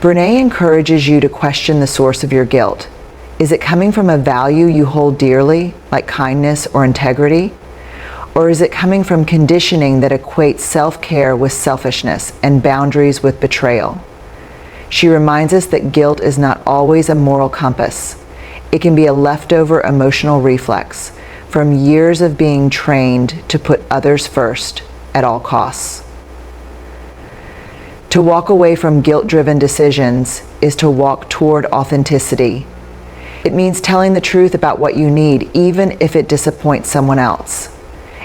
Brené encourages you to question the source of your guilt. Is it coming from a value you hold dearly, like kindness or integrity? Or is it coming from conditioning that equates self-care with selfishness and boundaries with betrayal? She reminds us that guilt is not always a moral compass. It can be a leftover emotional reflex from years of being trained to put others first at all costs. To walk away from guilt-driven decisions is to walk toward authenticity. It means telling the truth about what you need, even if it disappoints someone else.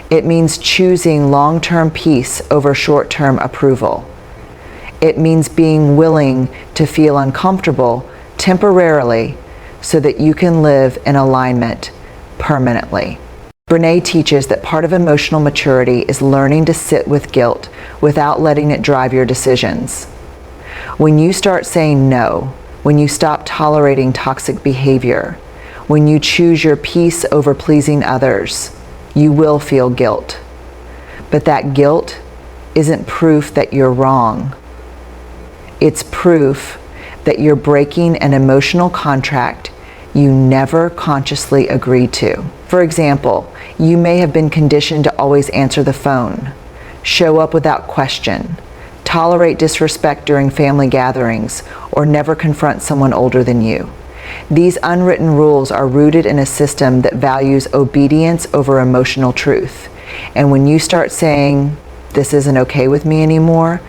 It means choosing long-term peace over short-term approval. It means being willing to feel uncomfortable temporarily so that you can live in alignment permanently. Brené teaches that part of emotional maturity is learning to sit with guilt without letting it drive your decisions. When you start saying no, when you stop tolerating toxic behavior, when you choose your peace over pleasing others, you will feel guilt. But that guilt isn't proof that you're wrong. It's proof that you're breaking an emotional contract you never consciously agreed to. For example, you may have been conditioned to always answer the phone, show up without question, tolerate disrespect during family gatherings, or never confront someone older than you. These unwritten rules are rooted in a system that values obedience over emotional truth. And when you start saying, "This isn't okay with me anymore,"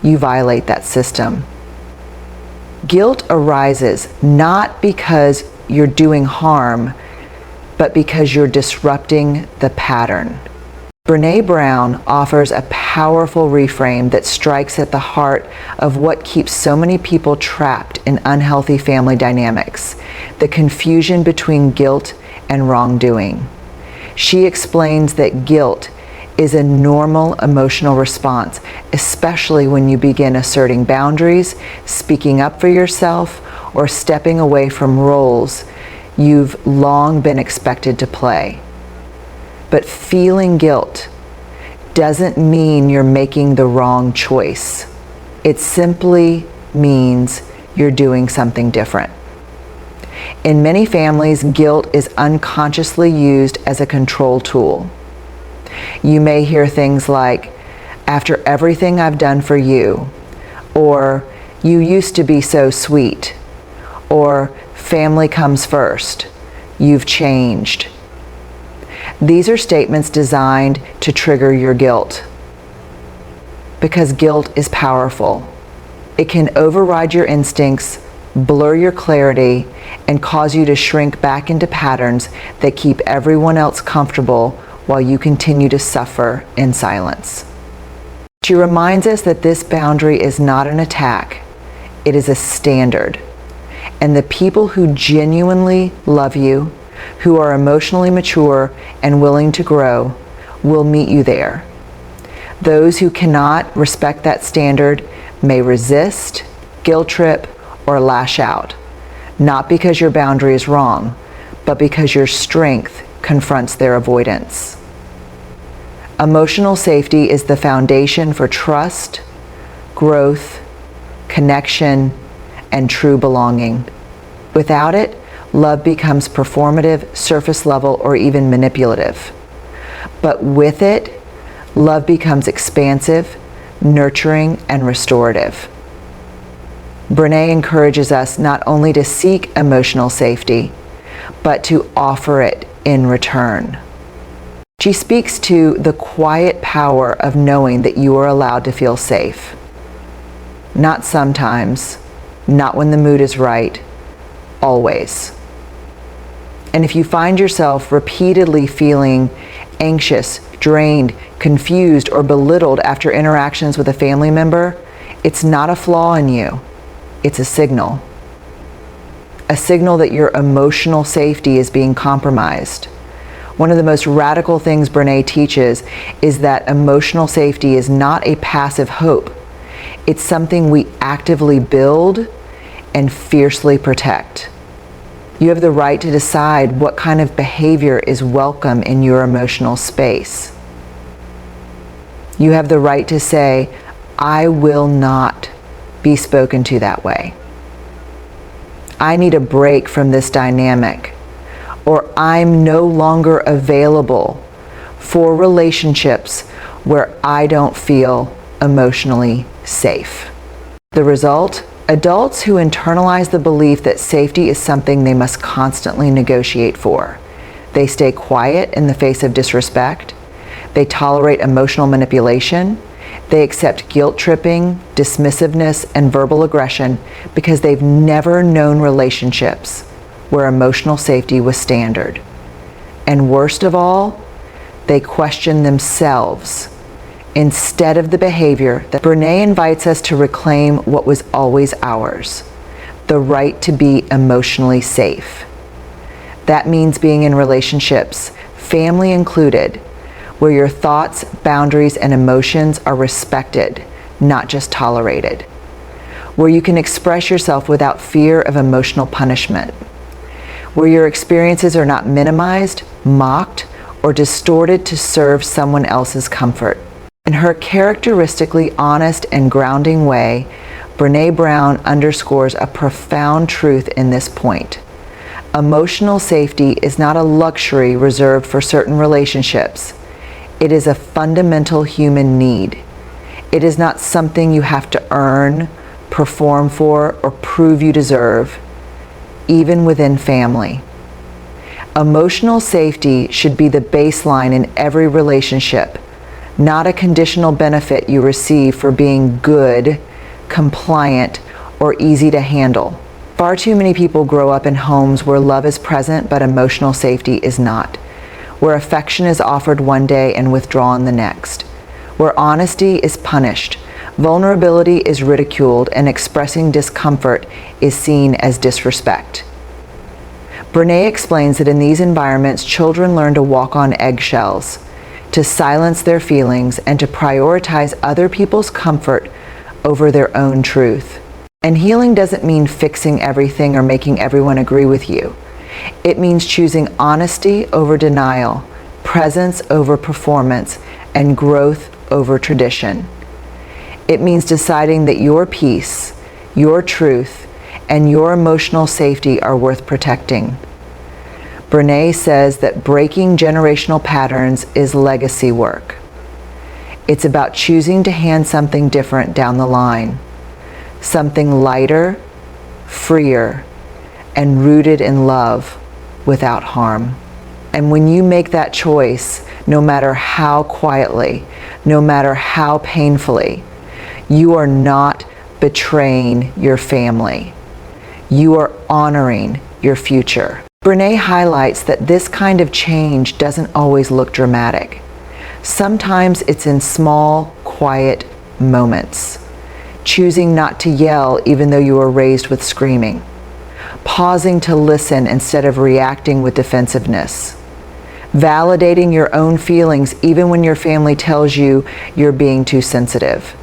you violate that system. Guilt arises not because you're doing harm, but because you're disrupting the pattern. Brené Brown offers a powerful reframe that strikes at the heart of what keeps so many people trapped in unhealthy family dynamics, the confusion between guilt and wrongdoing. She explains that guilt is a normal emotional response, especially when you begin asserting boundaries, speaking up for yourself, or stepping away from roles you've long been expected to play. But feeling guilt doesn't mean you're making the wrong choice. It simply means you're doing something different. In many families, guilt is unconsciously used as a control tool. You may hear things like, "After everything I've done for you," or "You used to be so sweet," or "Family comes first," "You've changed." These are statements designed to trigger your guilt. Because guilt is powerful. It can override your instincts, blur your clarity, and cause you to shrink back into patterns that keep everyone else comfortable while you continue to suffer in silence. She reminds us that this boundary is not an attack, it is a standard. And the people who genuinely love you, who are emotionally mature and willing to grow, will meet you there. Those who cannot respect that standard may resist, guilt trip, or lash out, not because your boundary is wrong, but because your strength confronts their avoidance. Emotional safety is the foundation for trust, growth, connection, and true belonging. Without it, love becomes performative, surface level, or even manipulative. But with it, love becomes expansive, nurturing, and restorative. Brené encourages us not only to seek emotional safety, but to offer it in return. She speaks to the quiet power of knowing that you are allowed to feel safe. Not sometimes, not when the mood is right, always. And if you find yourself repeatedly feeling anxious, drained, confused, or belittled after interactions with a family member, it's not a flaw in you. It's a signal. A signal that your emotional safety is being compromised. One of the most radical things Brené teaches is that emotional safety is not a passive hope. It's something we actively build and fiercely protect. You have the right to decide what kind of behavior is welcome in your emotional space. You have the right to say, "I will not be spoken to that way. I need a break from this dynamic, or I'm no longer available for relationships where I don't feel emotionally safe. The result? Adults who internalize the belief that safety is something they must constantly negotiate for. They stay quiet in the face of disrespect. They tolerate emotional manipulation. They accept guilt-tripping, dismissiveness, and verbal aggression because they've never known relationships where emotional safety was standard. And worst of all, they question themselves instead of the behavior that Brené invites us to reclaim what was always ours, the right to be emotionally safe. That means being in relationships, family included, where your thoughts, boundaries, and emotions are respected, not just tolerated. Where you can express yourself without fear of emotional punishment. Where your experiences are not minimized, mocked, or distorted to serve someone else's comfort. In her characteristically honest and grounding way, Brené Brown underscores a profound truth in this point. Emotional safety is not a luxury reserved for certain relationships. It is a fundamental human need. It is not something you have to earn, perform for, or prove you deserve, even within family. Emotional safety should be the baseline in every relationship, not a conditional benefit you receive for being good, compliant, or easy to handle. Far too many people grow up in homes where love is present but emotional safety is not, where affection is offered one day and withdrawn the next, where honesty is punished, vulnerability is ridiculed, and expressing discomfort is seen as disrespect. Brené explains that in these environments, children learn to walk on eggshells, to silence their feelings, and to prioritize other people's comfort over their own truth. And healing doesn't mean fixing everything or making everyone agree with you. It means choosing honesty over denial, presence over performance, and growth over tradition. It means deciding that your peace, your truth, and your emotional safety are worth protecting. Brené says that breaking generational patterns is legacy work. It's about choosing to hand something different down the line, something lighter, freer, and rooted in love without harm. And when you make that choice, no matter how quietly, no matter how painfully, you are not betraying your family. You are honoring your future. Brené highlights that this kind of change doesn't always look dramatic. Sometimes it's in small, quiet moments. Choosing not to yell even though you were raised with screaming. Pausing to listen instead of reacting with defensiveness. Validating your own feelings even when your family tells you you're being too sensitive.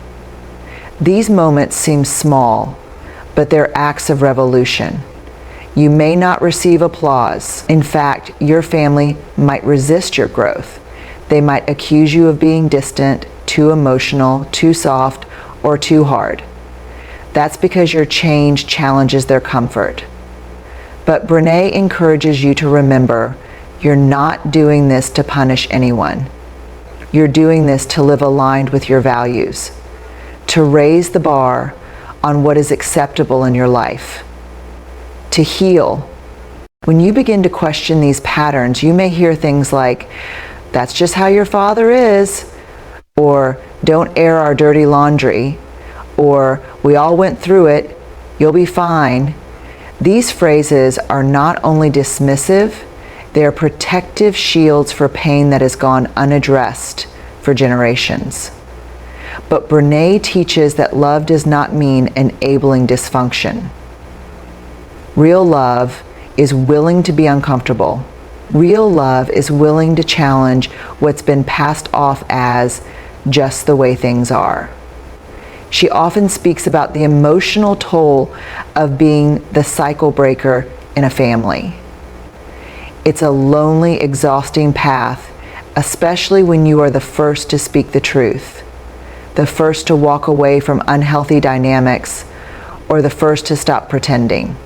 These moments seem small, but they're acts of revolution. You may not receive applause. In fact, your family might resist your growth. They might accuse you of being distant, too emotional, too soft, or too hard. That's because your change challenges their comfort. But Brené encourages you to remember, you're not doing this to punish anyone. You're doing this to live aligned with your values, to raise the bar on what is acceptable in your life, to heal. When you begin to question these patterns, you may hear things like, "That's just how your father is," or "Don't air our dirty laundry," or "We all went through it, you'll be fine." These phrases are not only dismissive, they are protective shields for pain that has gone unaddressed for generations. But Brené teaches that love does not mean enabling dysfunction. Real love is willing to be uncomfortable. Real love is willing to challenge what's been passed off as just the way things are. She often speaks about the emotional toll of being the cycle breaker in a family. It's a lonely, exhausting path, especially when you are the first to speak the truth, the first to walk away from unhealthy dynamics, or the first to stop pretending.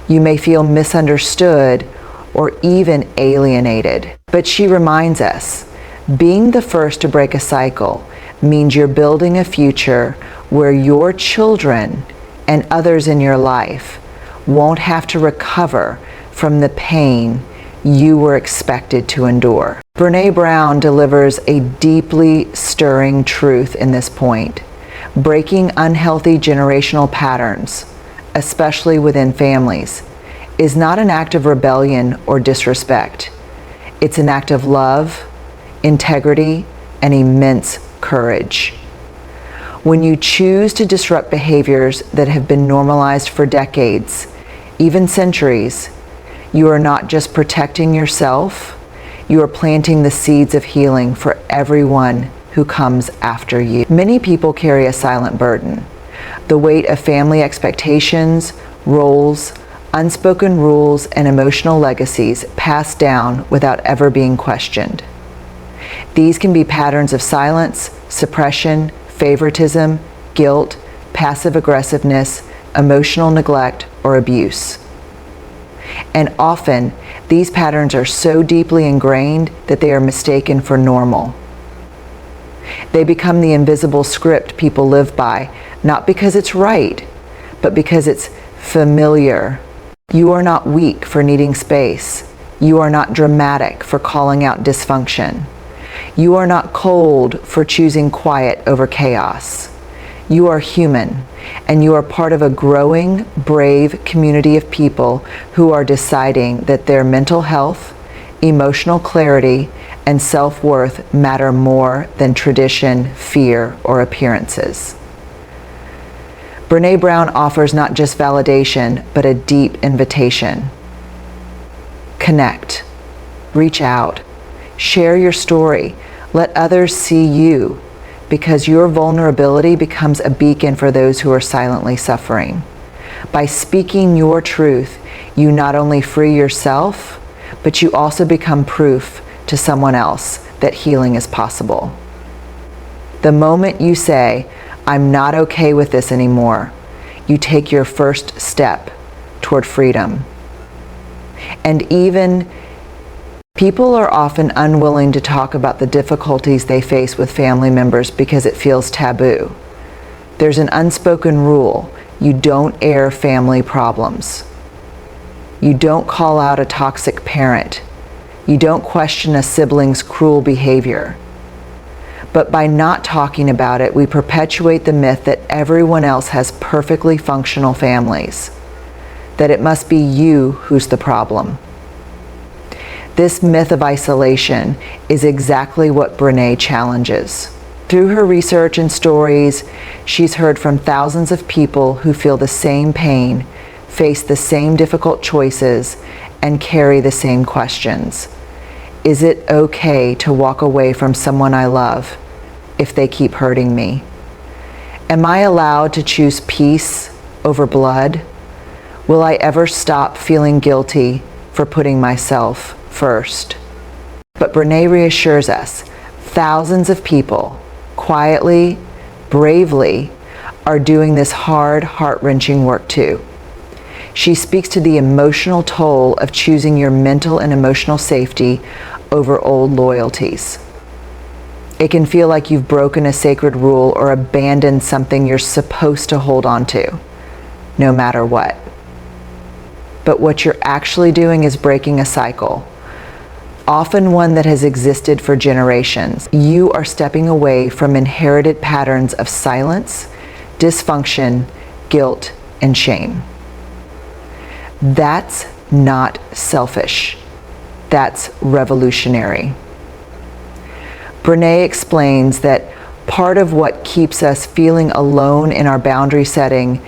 You may feel misunderstood or even alienated. But she reminds us, being the first to break a cycle means you're building a future where your children and others in your life won't have to recover from the pain you were expected to endure. Brené Brown delivers a deeply stirring truth in this point. Breaking unhealthy generational patterns, especially within families, is not an act of rebellion or disrespect. It's an act of love, integrity, and immense courage. When you choose to disrupt behaviors that have been normalized for decades, even centuries, you are not just protecting yourself, you are planting the seeds of healing for everyone who comes after you. Many people carry a silent burden, the weight of family expectations, roles, unspoken rules, and emotional legacies passed down without ever being questioned. These can be patterns of silence, suppression, favoritism, guilt, passive aggressiveness, emotional neglect, or abuse. And often, these patterns are so deeply ingrained that they are mistaken for normal. They become the invisible script people live by, not because it's right, but because it's familiar. You are not weak for needing space. You are not dramatic for calling out dysfunction. You are not cold for choosing quiet over chaos. You are human, and you are part of a growing, brave community of people who are deciding that their mental health, emotional clarity, and self-worth matter more than tradition, fear, or appearances. Brené Brown offers not just validation, but a deep invitation. Connect, reach out, share your story, let others see you, because your vulnerability becomes a beacon for those who are silently suffering. By speaking your truth, you not only free yourself, but you also become proof to someone else that healing is possible. The moment you say, "I'm not okay with this anymore," you take your first step toward freedom. And even people are often unwilling to talk about the difficulties they face with family members because it feels taboo. There's an unspoken rule: you don't air family problems. You don't call out a toxic parent. You don't question a sibling's cruel behavior. But by not talking about it, we perpetuate the myth that everyone else has perfectly functional families, that it must be you who's the problem. This myth of isolation is exactly what Brené challenges. Through her research and stories, she's heard from thousands of people who feel the same pain, face the same difficult choices, and carry the same questions. Is it okay to walk away from someone I love if they keep hurting me? Am I allowed to choose peace over blood? Will I ever stop feeling guilty for putting myself first? But Brené reassures us, thousands of people, quietly, bravely, are doing this hard, heart-wrenching work too. She speaks to the emotional toll of choosing your mental and emotional safety over old loyalties. It can feel like you've broken a sacred rule or abandoned something you're supposed to hold on to, no matter what. But what you're actually doing is breaking a cycle, often one that has existed for generations. You are stepping away from inherited patterns of silence, dysfunction, guilt, and shame. That's not selfish. That's revolutionary. Brené explains that part of what keeps us feeling alone in our boundary setting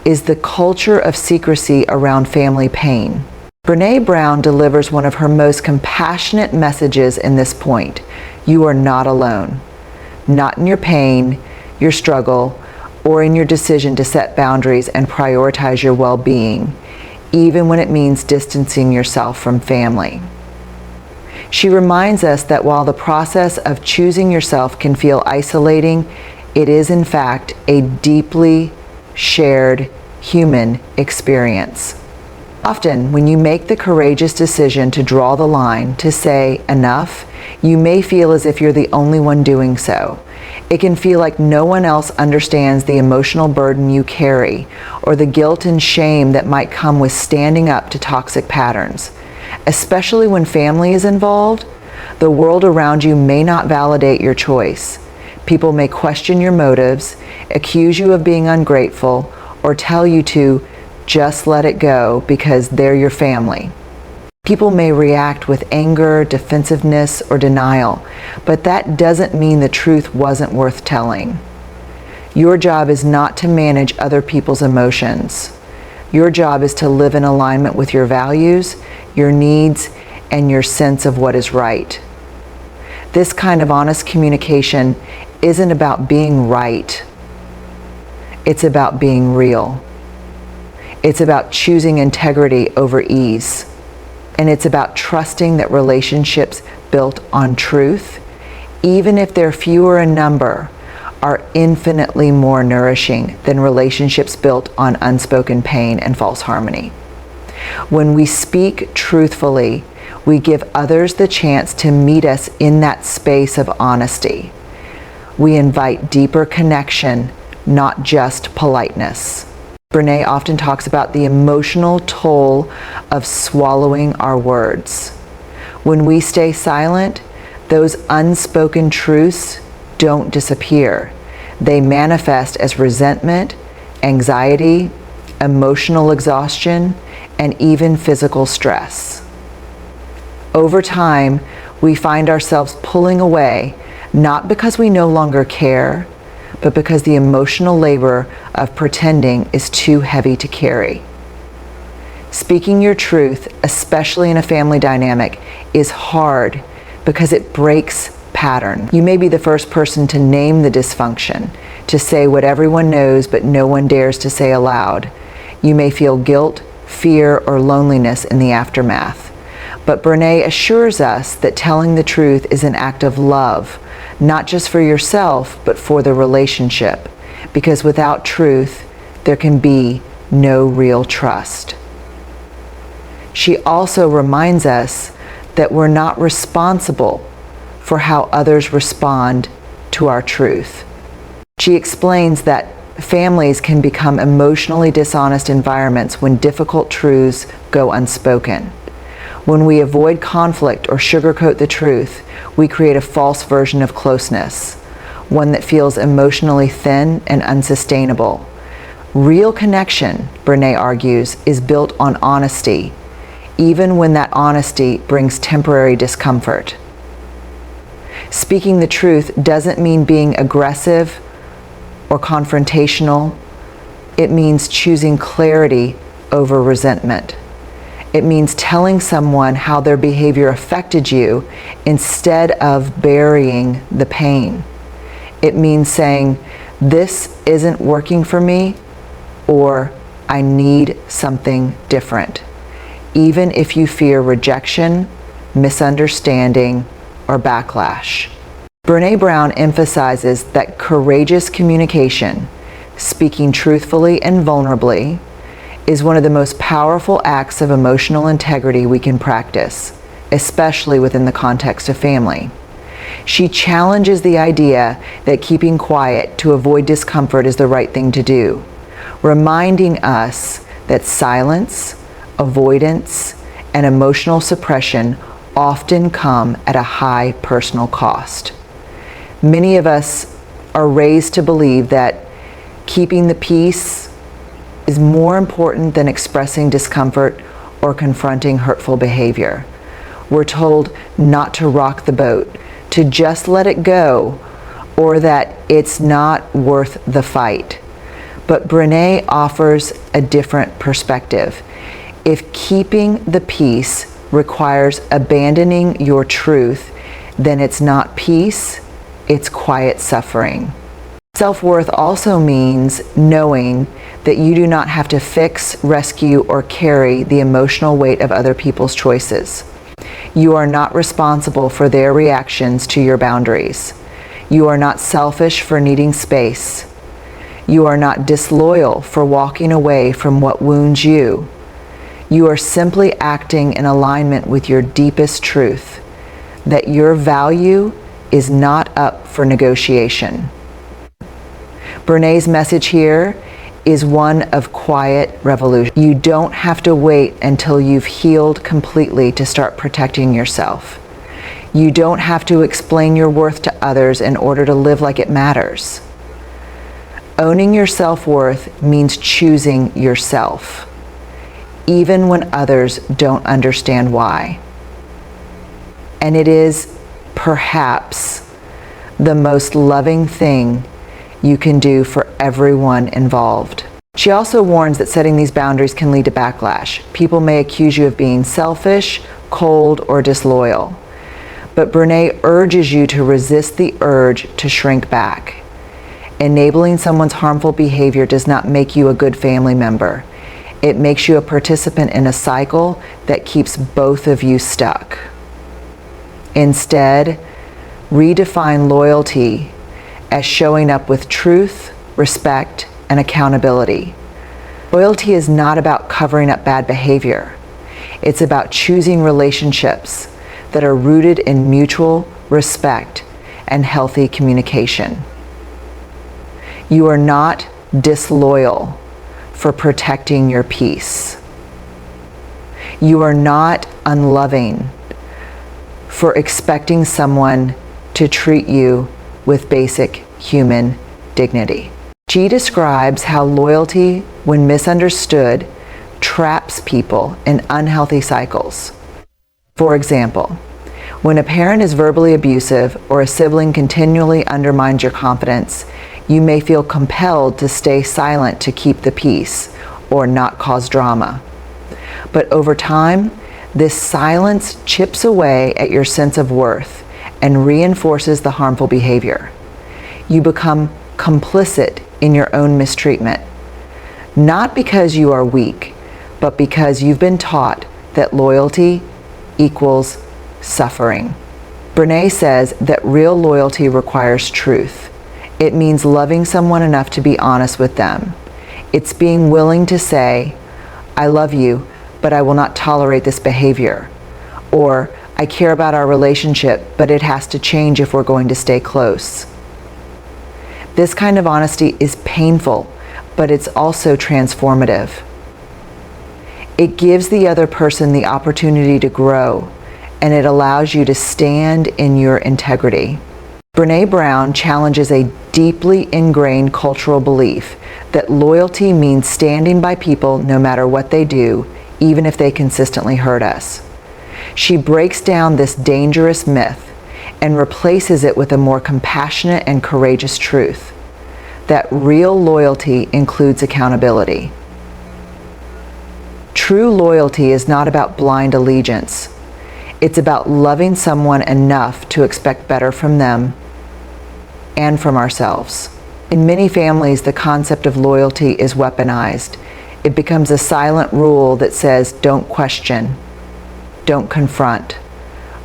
is the culture of secrecy around family pain. Brené Brown delivers one of her most compassionate messages in this point. You are not alone. Not in your pain, your struggle, or in your decision to set boundaries and prioritize your well-being, even when it means distancing yourself from family. She reminds us that while the process of choosing yourself can feel isolating, it is in fact a deeply shared human experience. Often, when you make the courageous decision to draw the line, to say enough, you may feel as if you're the only one doing so. It can feel like no one else understands the emotional burden you carry, or the guilt and shame that might come with standing up to toxic patterns. Especially when family is involved, the world around you may not validate your choice. People may question your motives, accuse you of being ungrateful, or tell you to just let it go because they're your family. People may react with anger, defensiveness, or denial, but that doesn't mean the truth wasn't worth telling. Your job is not to manage other people's emotions. Your job is to live in alignment with your values, your needs, and your sense of what is right. This kind of honest communication isn't about being right. It's about being real. It's about choosing integrity over ease. And it's about trusting that relationships built on truth, even if they're fewer in number, are infinitely more nourishing than relationships built on unspoken pain and false harmony. When we speak truthfully, we give others the chance to meet us in that space of honesty. We invite deeper connection, not just politeness. Brené often talks about the emotional toll of swallowing our words. When we stay silent, those unspoken truths don't disappear. They manifest as resentment, anxiety, emotional exhaustion, and even physical stress. Over time, we find ourselves pulling away, not because we no longer care, but because the emotional labor of pretending is too heavy to carry. Speaking your truth, especially in a family dynamic, is hard because it breaks pattern. You may be the first person to name the dysfunction, to say what everyone knows but no one dares to say aloud. You may feel guilt, fear, or loneliness in the aftermath. But Brené assures us that telling the truth is an act of love, not just for yourself, but for the relationship. Because without truth, there can be no real trust. She also reminds us that we're not responsible for how others respond to our truth. She explains that families can become emotionally dishonest environments when difficult truths go unspoken. When we avoid conflict or sugarcoat the truth, we create a false version of closeness, one that feels emotionally thin and unsustainable. Real connection, Brené argues, is built on honesty, even when that honesty brings temporary discomfort. Speaking the truth doesn't mean being aggressive or confrontational. It means choosing clarity over resentment. It means telling someone how their behavior affected you instead of burying the pain. It means saying, "This isn't working for me," or "I need something different," even if you fear rejection, misunderstanding, or backlash. Brené Brown emphasizes that courageous communication, speaking truthfully and vulnerably, is one of the most powerful acts of emotional integrity we can practice, especially within the context of family. She challenges the idea that keeping quiet to avoid discomfort is the right thing to do, reminding us that silence, avoidance, and emotional suppression often come at a high personal cost. Many of us are raised to believe that keeping the peace is more important than expressing discomfort or confronting hurtful behavior. We're told not to rock the boat, to just let it go, or that it's not worth the fight. But Brené offers a different perspective. If keeping the peace requires abandoning your truth, then it's not peace, it's quiet suffering. Self-worth also means knowing that you do not have to fix, rescue, or carry the emotional weight of other people's choices. You are not responsible for their reactions to your boundaries. You are not selfish for needing space. You are not disloyal for walking away from what wounds you. You are simply acting in alignment with your deepest truth, that your value is not up for negotiation. Brené's message here is one of quiet revolution. You don't have to wait until you've healed completely to start protecting yourself. You don't have to explain your worth to others in order to live like it matters. Owning your self-worth means choosing yourself, even when others don't understand why. And it is perhaps the most loving thing you can do for everyone involved. She also warns that setting these boundaries can lead to backlash. People may accuse you of being selfish, cold, or disloyal. But Brené urges you to resist the urge to shrink back. Enabling someone's harmful behavior does not make you a good family member. It makes you a participant in a cycle that keeps both of you stuck. Instead, redefine loyalty as showing up with truth, respect, and accountability. Loyalty is not about covering up bad behavior. It's about choosing relationships that are rooted in mutual respect and healthy communication. You are not disloyal for protecting your peace. You are not unloving for expecting someone to treat you with basic human dignity. She describes how loyalty, when misunderstood, traps people in unhealthy cycles. For example, when a parent is verbally abusive or a sibling continually undermines your confidence, you may feel compelled to stay silent to keep the peace or not cause drama. But over time, this silence chips away at your sense of worth and reinforces the harmful behavior. You become complicit in your own mistreatment, not because you are weak, but because you've been taught that loyalty equals suffering. Brené says that real loyalty requires truth. It means loving someone enough to be honest with them. It's being willing to say, I love you, but I will not tolerate this behavior. Or, I care about our relationship, but it has to change if we're going to stay close. This kind of honesty is painful, but it's also transformative. It gives the other person the opportunity to grow, and it allows you to stand in your integrity. Brené Brown challenges a deeply ingrained cultural belief that loyalty means standing by people no matter what they do, even if they consistently hurt us. She breaks down this dangerous myth and replaces it with a more compassionate and courageous truth, that real loyalty includes accountability. True loyalty is not about blind allegiance. It's about loving someone enough to expect better from them and from ourselves. In many families, the concept of loyalty is weaponized. It becomes a silent rule that says, don't question, don't confront,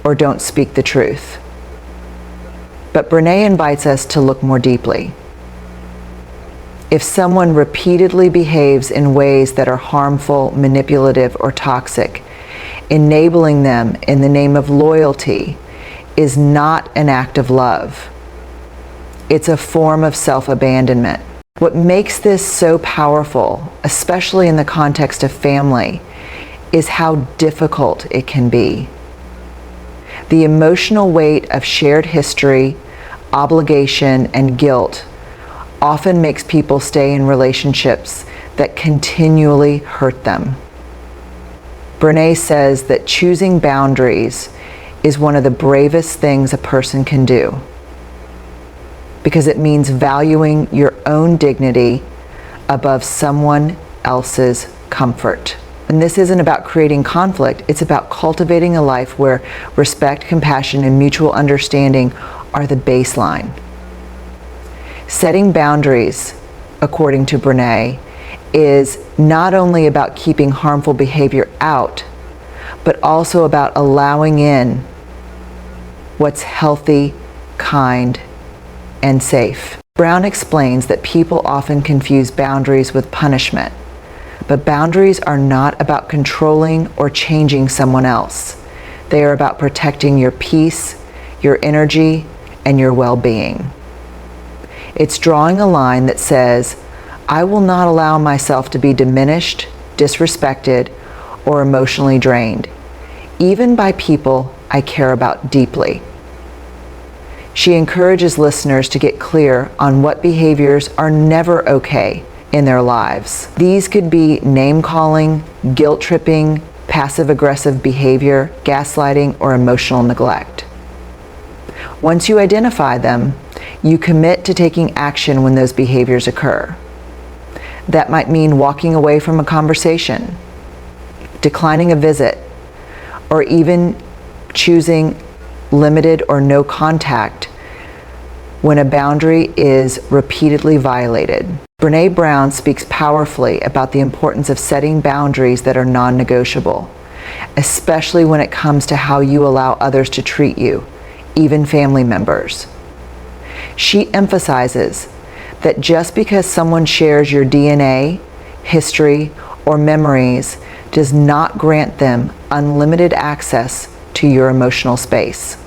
or don't speak the truth. But Brené invites us to look more deeply. If someone repeatedly behaves in ways that are harmful, manipulative, or toxic, enabling them in the name of loyalty is not an act of love. It's a form of self-abandonment. What makes this so powerful, especially in the context of family, is how difficult it can be. The emotional weight of shared history, obligation, and guilt often makes people stay in relationships that continually hurt them. Brené says that choosing boundaries is one of the bravest things a person can do, because it means valuing your own dignity above someone else's comfort. And this isn't about creating conflict, it's about cultivating a life where respect, compassion, and mutual understanding are the baseline. Setting boundaries, according to Brené, is not only about keeping harmful behavior out, but also about allowing in what's healthy, kind, and safe. Brown explains that people often confuse boundaries with punishment, but boundaries are not about controlling or changing someone else. They are about protecting your peace, your energy, and your well-being. It's drawing a line that says, I will not allow myself to be diminished, disrespected, or emotionally drained, even by people I care about deeply. She encourages listeners to get clear on what behaviors are never okay in their lives. These could be name-calling, guilt-tripping, passive-aggressive behavior, gaslighting, or emotional neglect. Once you identify them, you commit to taking action when those behaviors occur. That might mean walking away from a conversation, declining a visit, or even choosing limited or no contact when a boundary is repeatedly violated. Brené Brown speaks powerfully about the importance of setting boundaries that are non-negotiable, especially when it comes to how you allow others to treat you, even family members. She emphasizes that just because someone shares your DNA, history, or memories does not grant them unlimited access to your emotional space.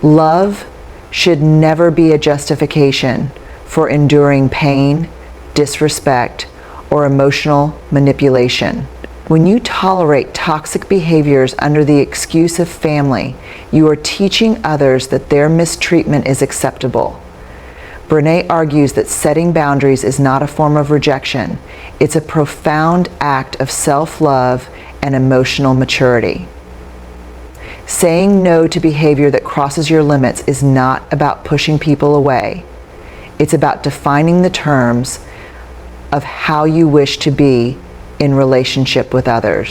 Love should never be a justification for enduring pain, disrespect, or emotional manipulation. When you tolerate toxic behaviors under the excuse of family, you are teaching others that their mistreatment is acceptable. Brené argues that setting boundaries is not a form of rejection. It's a profound act of self-love and emotional maturity. Saying no to behavior that crosses your limits is not about pushing people away. It's about defining the terms of how you wish to be in relationship with others.